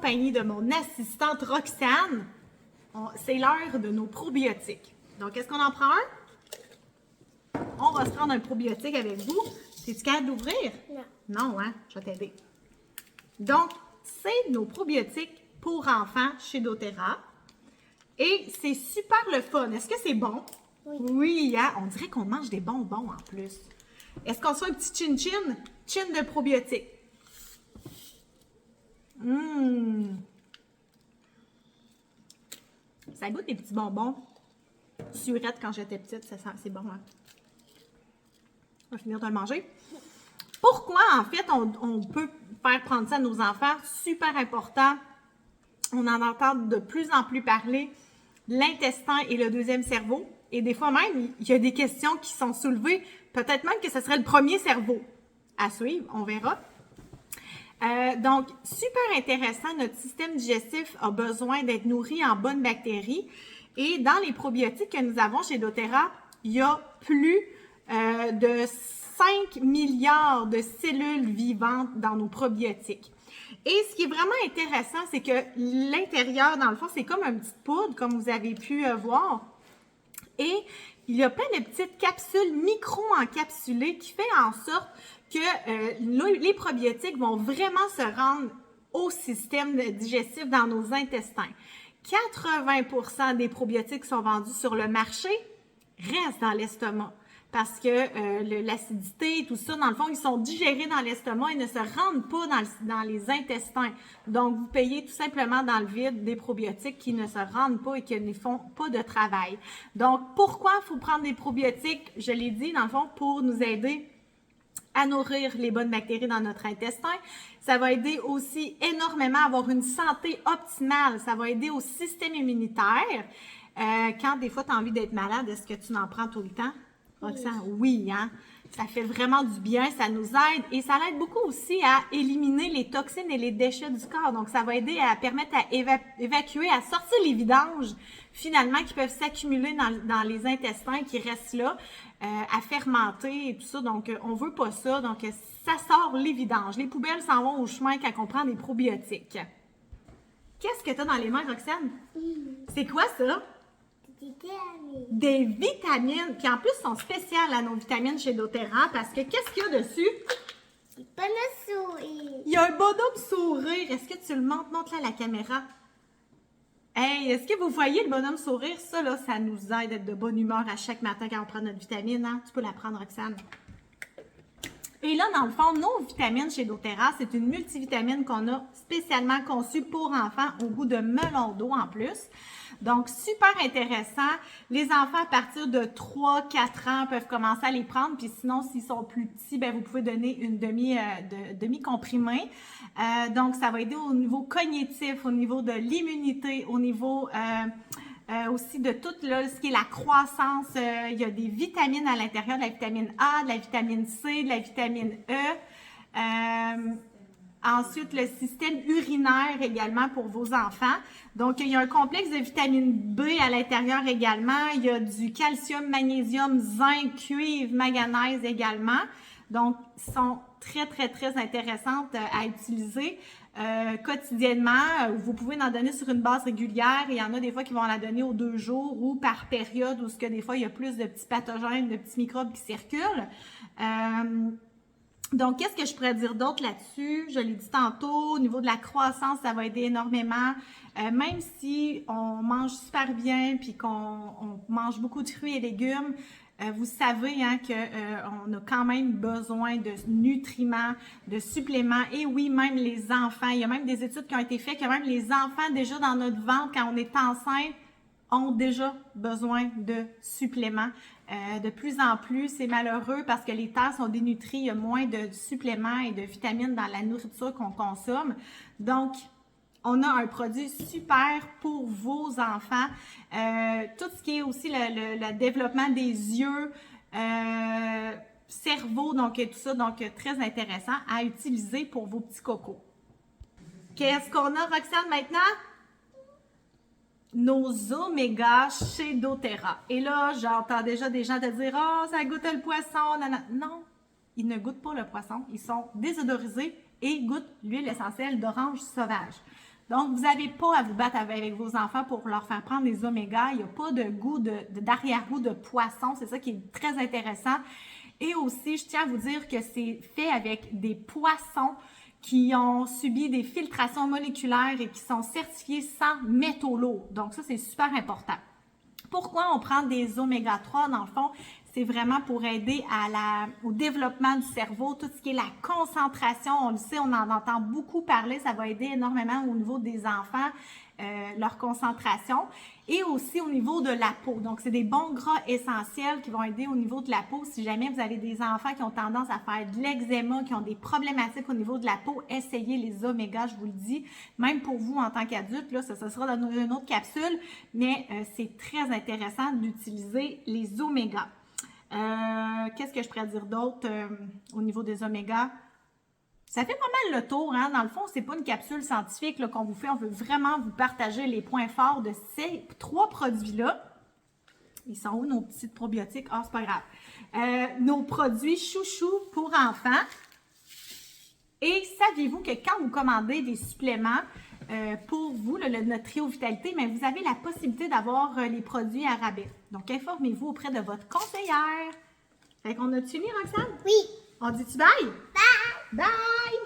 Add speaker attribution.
Speaker 1: compagnie de mon assistante Roxane. C'est l'heure de nos probiotiques. Donc, est-ce qu'on en prend un? On va se prendre un probiotique avec vous. Es-tu capable d'ouvrir?
Speaker 2: Non.
Speaker 1: Non, hein? Je vais t'aider. Donc, c'est nos probiotiques pour enfants chez doTERRA. Et c'est super le fun. Est-ce que c'est bon?
Speaker 2: Oui.
Speaker 1: Oui, hein? On dirait qu'on mange des bonbons en plus. Est-ce qu'on se fait un petit chin-chin? Chin de probiotiques. Ça goûte des petits bonbons. Surette quand j'étais petite, c'est bon, hein? On va finir de le manger. Pourquoi, en fait, on peut faire prendre ça à nos enfants? Super important. On en entend de plus en plus parler. L'intestin et le deuxième cerveau. Et des fois même, il y a des questions qui sont soulevées. Peut-être même que ce serait le premier cerveau. À suivre, on verra. Donc, super intéressant. Notre système digestif a besoin d'être nourri en bonnes bactéries. Et dans les probiotiques que nous avons chez doTERRA, il y a plus de 5 milliards de cellules vivantes dans nos probiotiques. Et ce qui est vraiment intéressant, c'est que l'intérieur, dans le fond, c'est comme une petite poudre, comme vous avez pu voir. Et il y a plein de petites capsules micro-encapsulées qui fait en sorte que les probiotiques vont vraiment se rendre au système digestif dans nos intestins. 80% des probiotiques qui sont vendus sur le marché restent dans l'estomac. Parce que l'acidité et tout ça, dans le fond, ils sont digérés dans l'estomac et ne se rendent pas dans les intestins. Donc, vous payez tout simplement dans le vide des probiotiques qui ne se rendent pas et qui ne font pas de travail. Donc, pourquoi il faut prendre des probiotiques? Je l'ai dit, dans le fond, pour nous aider à nourrir les bonnes bactéries dans notre intestin. Ça va aider aussi énormément à avoir une santé optimale. Ça va aider au système immunitaire. Quand des fois, tu as envie d'être malade, est-ce que tu en prends tout le temps? Roxane, oui, hein? Ça fait vraiment du bien, ça nous aide et ça l'aide beaucoup aussi à éliminer les toxines et les déchets du corps. Donc, ça va aider à permettre à évacuer, à sortir les vidanges finalement qui peuvent s'accumuler dans les intestins qui restent là, à fermenter et tout ça. Donc, on veut pas ça. Donc, ça sort les vidanges. Les poubelles s'en vont au chemin quand on prend des probiotiques. Qu'est-ce que tu as dans les mains, Roxane? C'est quoi ça?
Speaker 2: Des vitamines.
Speaker 1: Des vitamines, qui en plus sont spéciales à nos vitamines chez doTERRA parce que qu'est-ce qu'il y a dessus?
Speaker 2: Des bonhommes sourires.
Speaker 1: Il y a un bonhomme sourire. Est-ce que tu le montres? Montre-le à la caméra. Hey, est-ce que vous voyez le bonhomme sourire? Ça, là, ça nous aide à être de bonne humeur à chaque matin quand on prend notre vitamine. Hein? Tu peux la prendre, Roxane. Et là, dans le fond, nos vitamines chez doTERRA, c'est une multivitamine qu'on a spécialement conçue pour enfants au goût de melon d'eau en plus. Donc, super intéressant. Les enfants à partir de 3-4 ans peuvent commencer à les prendre. Puis sinon, s'ils sont plus petits, ben, vous pouvez donner une demi-comprimée. Donc, ça va aider au niveau cognitif, au niveau de l'immunité, au niveau aussi de tout là, ce qui est la croissance. Il y a des vitamines à l'intérieur, de la vitamine A, de la vitamine C, de la vitamine E. Ensuite, le système urinaire également pour vos enfants. Donc, il y a un complexe de vitamine B à l'intérieur également. Il y a du calcium, magnésium, zinc, cuivre, manganèse également. Donc, ils sont très, très, très intéressantes à utiliser quotidiennement. Vous pouvez en donner sur une base régulière. Il y en a des fois qui vont la donner aux 2 jours ou par période où des fois, il y a plus de petits pathogènes, de petits microbes qui circulent. Donc, qu'est-ce que je pourrais dire d'autre là-dessus? Je l'ai dit tantôt, au niveau de la croissance, ça va aider énormément. Même si on mange super bien puis qu'on mange beaucoup de fruits et légumes, vous savez hein, qu'on a quand même besoin de nutriments, de suppléments. Et oui, même les enfants, il y a même des études qui ont été faites que même les enfants déjà dans notre ventre, quand on est enceinte, ont déjà besoin de suppléments. De plus en plus, c'est malheureux parce que les terres sont dénutries, il y a moins de suppléments et de vitamines dans la nourriture qu'on consomme. Donc, on a un produit super pour vos enfants. Tout ce qui est aussi le développement des yeux, cerveau, donc tout ça, donc très intéressant à utiliser pour vos petits cocos. Qu'est-ce qu'on a, Roxane, maintenant? Nos omégas chez doTERRA. Et là, j'entends déjà des gens te dire « Ah, ça goûte le poisson! » Non, ils ne goûtent pas le poisson. Ils sont désodorisés et goûtent l'huile essentielle d'orange sauvage. Donc, vous n'avez pas à vous battre avec vos enfants pour leur faire prendre des omégas. Il n'y a pas de goût d'arrière-goût de poisson. C'est ça qui est très intéressant. Et aussi, je tiens à vous dire que c'est fait avec des poissons qui ont subi des filtrations moléculaires et qui sont certifiés sans métaux lourds. Donc, ça, c'est super important. Pourquoi on prend des oméga 3 dans le fond? C'est vraiment pour aider au développement du cerveau, tout ce qui est la concentration. On le sait, on en entend beaucoup parler. Ça va aider énormément au niveau des enfants, leur concentration. Et aussi au niveau de la peau. Donc, c'est des bons gras essentiels qui vont aider au niveau de la peau. Si jamais vous avez des enfants qui ont tendance à faire de l'eczéma, qui ont des problématiques au niveau de la peau, essayez les omégas, je vous le dis. Même pour vous en tant qu'adulte, là, ça sera dans une autre capsule, mais c'est très intéressant d'utiliser les omégas. Qu'est-ce que je pourrais dire d'autre au niveau des omégas? Ça fait pas mal le tour, hein? Dans le fond, c'est pas une capsule scientifique qu'on vous fait. On veut vraiment vous partager les points forts de ces 3 produits-là. Ils sont où nos petites probiotiques? Ah, c'est pas grave. Nos produits chouchou pour enfants. Et saviez-vous que quand vous commandez des suppléments pour vous, notre trio vitalité, mais vous avez la possibilité d'avoir les produits à rabais. Donc, informez-vous auprès de votre conseillère. Fait qu'on a-tu fini, Roxane?
Speaker 2: Oui.
Speaker 1: On dit-tu bye?
Speaker 2: Bye.
Speaker 1: Bye!